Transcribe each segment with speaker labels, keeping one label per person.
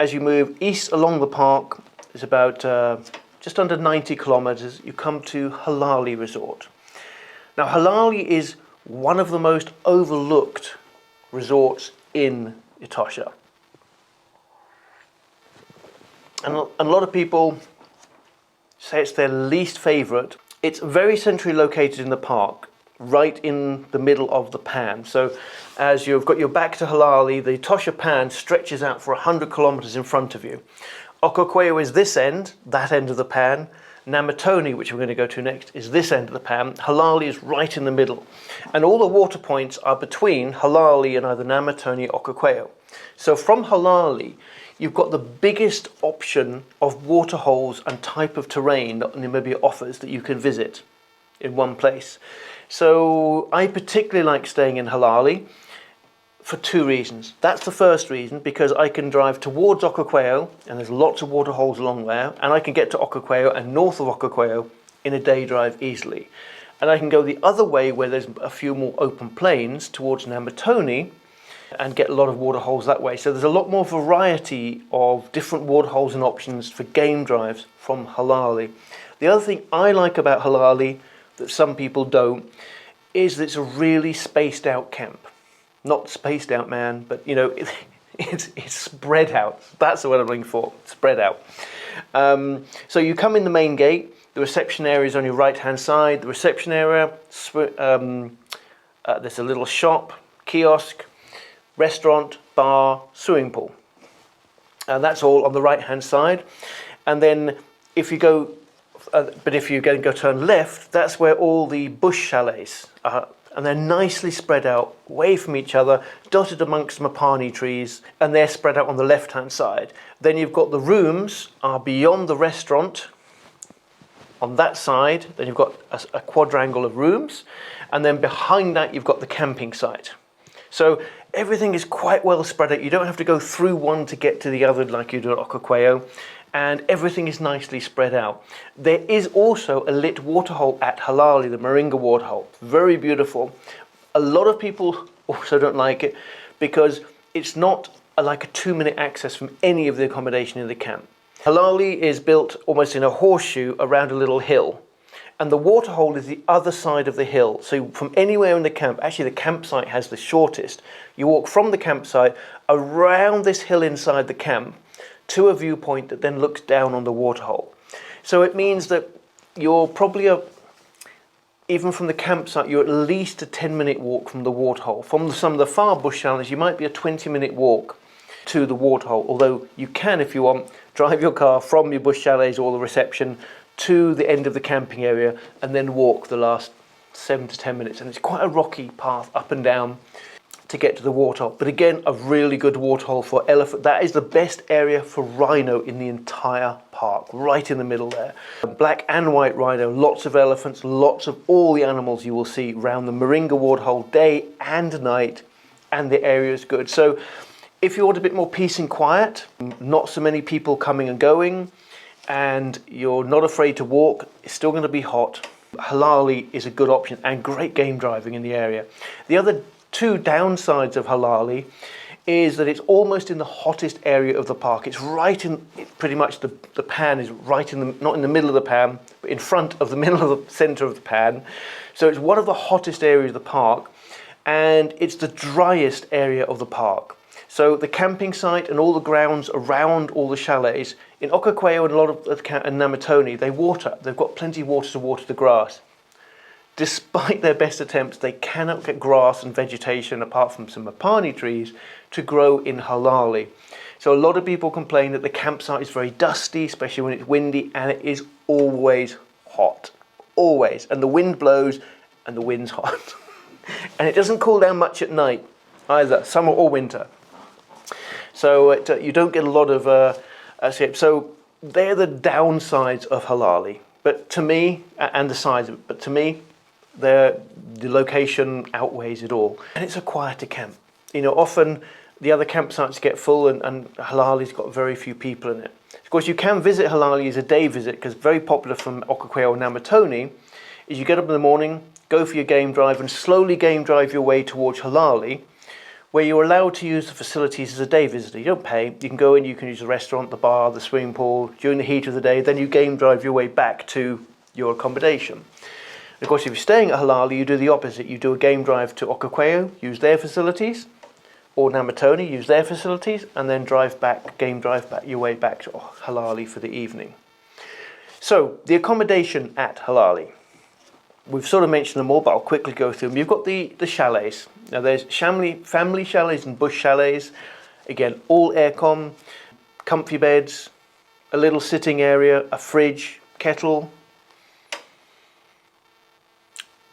Speaker 1: As you move east along the park, it's about just under 90 kilometers, you come to Halali Resort. Now, Halali is one of the most overlooked resorts in Etosha. And a lot of people say it's their least favorite. It's very centrally located in the park, right in the middle of the pan. So as you've got your back to Halali, the Etosha pan stretches out for 100 kilometers in front of you. Okaukuejo is this end, that end of the pan. Namutoni, which we're going to go to next, is this end of the pan. Halali is right in the middle. And all the water points are between Halali and either Namutoni or Okaukuejo. So from Halali, you've got the biggest option of water holes and type of terrain that Namibia offers that you can visit in one place. So I particularly like staying in Halali for two reasons. That's the first reason, because I can drive towards Okaukuejo, and there's lots of water holes along there, and I can get to Okaukuejo and north of Okaukuejo in a day drive easily. And I can go the other way where there's a few more open plains towards Namutoni and get a lot of water holes that way. So there's a lot more variety of different water holes and options for game drives from Halali. The other thing I like about Halali that some people don't is that it's a really spaced out camp. Not spaced out, man, but you know, it's spread out. That's the word I'm looking for, spread out. So you come in the main gate, the reception area is on your right hand side. The reception area, there's a little shop, kiosk, restaurant, bar, swimming pool. And that's all on the right hand side. And then if you go, if you go turn left, that's where all the bush chalets are. And they're nicely spread out away from each other, dotted amongst mapani trees, and they're spread out on the left hand side. Then you've got the rooms are beyond the restaurant on that side. Then you've got a quadrangle of rooms, and then behind that you've got the camping site. So everything is quite well spread out. You don't have to go through one to get to the other like you do at Okaukuejo, and everything is nicely spread out. There is also a lit waterhole at Halali, the Moringa waterhole. Very beautiful. A lot of people also don't like it because it's not like a 2-minute access from any of the accommodation in the camp. Halali is built almost in a horseshoe around a little hill, and the waterhole is the other side of the hill. So from anywhere in the camp, actually the campsite has the shortest. You walk from the campsite around this hill inside the camp to a viewpoint that then looks down on the waterhole. So it means that you're probably, even from the campsite, you're at least a 10-minute walk from the waterhole. From some of the far bush chalets, you might be a 20-minute walk to the waterhole, although you can, if you want, drive your car from your bush chalets or the reception to the end of the camping area and then walk the last 7 to 10 minutes. And it's quite a rocky path up and down to get to the waterhole. But again, a really good waterhole for elephant. That is the best area for rhino in the entire park, right in the middle there. Black and white rhino, lots of elephants, lots of all the animals you will see around the Moringa waterhole day and night, and the area is good. So if you want a bit more peace and quiet, not so many people coming and going, and you're not afraid to walk, it's still going to be hot, Halali is a good option and great game driving in the area. The other two downsides of Halali is that it's almost in the hottest area of the park. It's right in, pretty much the pan is right in the, not in the middle of the pan, but in front of the middle of the center of the pan. So it's one of the hottest areas of the park, and it's the driest area of the park. So the camping site and all the grounds around all the chalets, in Okaukuejo and a lot of Namutoni, they water. They've got plenty of water to water the grass. Despite their best attempts, they cannot get grass and vegetation, apart from some mapani trees, to grow in Halali. So a lot of people complain that the campsite is very dusty, especially when it's windy, and it is always hot. Always. And the wind blows, and the wind's hot. And it doesn't cool down much at night, either, summer or winter. So you don't get a lot of escape. So they're the downsides of Halali. But to me, and the size of it, but to me, the location outweighs it all. And it's a quieter camp. You know, often the other campsites get full, and Halali's got very few people in it. Of course, you can visit Halali as a day visit, because very popular from Okaukuejo and Namutoni is you get up in the morning, go for your game drive, and slowly game drive your way towards Halali, where you're allowed to use the facilities as a day visitor. You don't pay. You can go in, you can use the restaurant, the bar, the swimming pool during the heat of the day. Then you game drive your way back to your accommodation. And of course, if you're staying at Halali, you do the opposite. You do a game drive to Okaukuejo, use their facilities, or Namutoni, use their facilities, and then game drive back your way back to Halali for the evening. So, the accommodation at Halali. We've sort of mentioned them all, but I'll quickly go through them. You've got the chalets. Now, there's family chalets and bush chalets. Again, all aircon, comfy beds, a little sitting area, a fridge, kettle.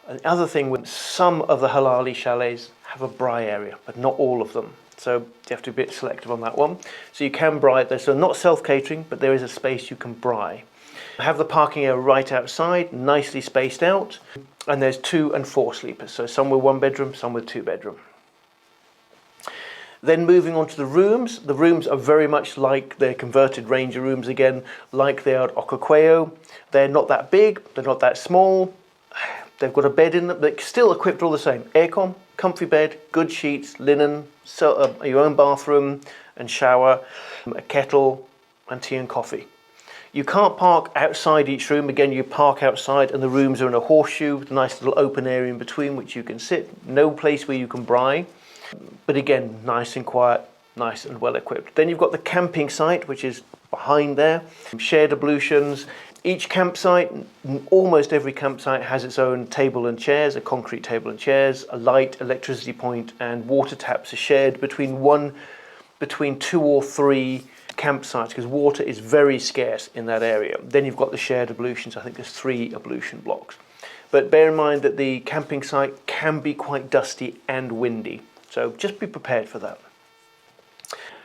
Speaker 1: Another thing, with some of the Halali chalets have a braai area, but not all of them. So you have to be a bit selective on that one. So you can braai. So not self-catering, but there is a space you can braai. Have the parking area right outside, nicely spaced out, and there's 2 and 4 sleepers. So some with 1 bedroom, some with 2 bedroom. Then moving on to the rooms are very much like their converted Ranger rooms again, like they are at Okaukuejo. They're not that big, they're not that small. They've got a bed in them, they're still equipped all the same. Aircon, comfy bed, good sheets, linen, your own bathroom and shower, a kettle, and tea and coffee. You can't park outside each room. Again, you park outside and the rooms are in a horseshoe with a nice little open area in between which you can sit. No place where you can braai. But again, nice and quiet, nice and well equipped. Then you've got the camping site, which is behind there. Shared ablutions. Each campsite, almost every campsite has its own table and chairs, a concrete table and chairs, a light, electricity point, and water taps are shared between 2 or 3 campsites, because water is very scarce in that area. Then you've got the shared ablutions. I think there's 3 ablution blocks. But bear in mind that the camping site can be quite dusty and windy. So just be prepared for that.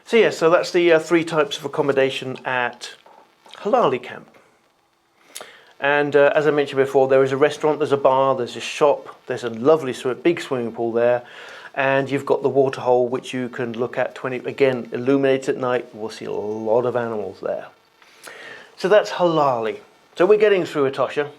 Speaker 1: So yeah, so that's the 3 types of accommodation at Halali Camp. And as I mentioned before, there is a restaurant, there's a bar, there's a shop, there's a lovely big swimming pool there. And you've got the waterhole, which you can look at again, illuminated at night. We'll see a lot of animals there. So that's Halali. So we're getting through Etosha.